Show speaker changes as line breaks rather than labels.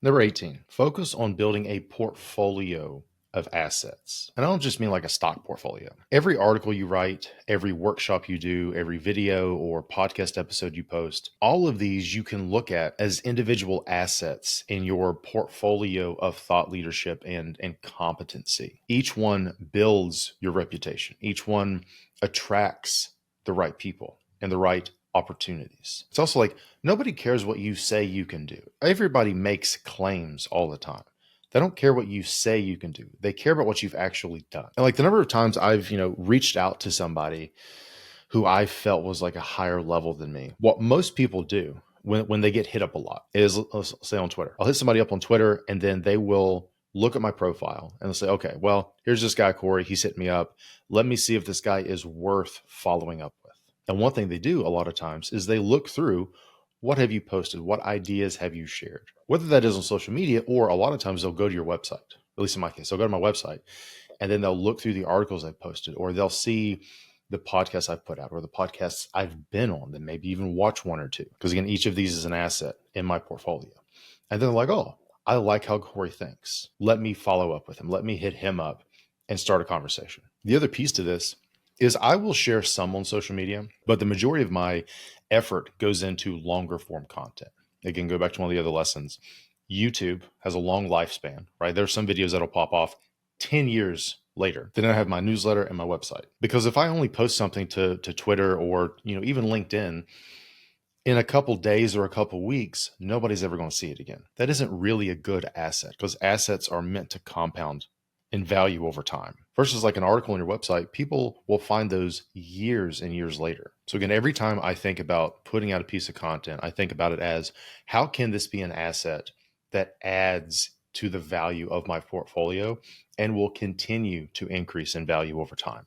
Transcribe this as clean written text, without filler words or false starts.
Number 18, focus on building a portfolio of assets. And I don't just mean like a stock portfolio. Every article you write, every workshop you do, every video or podcast episode you post, all of these you can look at as individual assets in your portfolio of thought leadership and competency. Each one builds your reputation. Each one attracts the right people and the right opportunities. It's also like nobody cares what you say you can do. Everybody makes claims all the time. They don't care what you say you can do. They care about what you've actually done. And like the number of times I've, reached out to somebody who I felt was like a higher level than me. What most people do when they get hit up a lot is, let's say on Twitter. I'll hit somebody up on Twitter and then they will look at my profile and they'll say, okay, well, here's this guy, Corey. He's hit me up. Let me see if this guy is worth following up with. And one thing they do a lot of times is they look through what have you posted? What ideas have you shared? Whether that is on social media or a lot of times they'll go to your website. At least in my case, they'll go to my website and then they'll look through the articles I've posted, or they'll see the podcasts I've put out or the podcasts I've been on, then maybe even watch one or two. Because again, each of these is an asset in my portfolio. And then they're like, oh, I like how Corey thinks. Let me follow up with him. Let me hit him up and start a conversation. The other piece to this is I will share some on social media, but the majority of my effort goes into longer form content. Again, go back to one of the other lessons. YouTube has a long lifespan, right? There's some videos that'll pop off 10 years later. Then I have my newsletter and my website. Because if I only post something to Twitter or even LinkedIn in a couple days or a couple weeks, nobody's ever going to see it again. That isn't really a good asset because assets are meant to compound in value over time. Versus like an article on your website, people will find those years and years later. So again, every time I think about putting out a piece of content, I think about it as how can this be an asset that adds to the value of my portfolio and will continue to increase in value over time.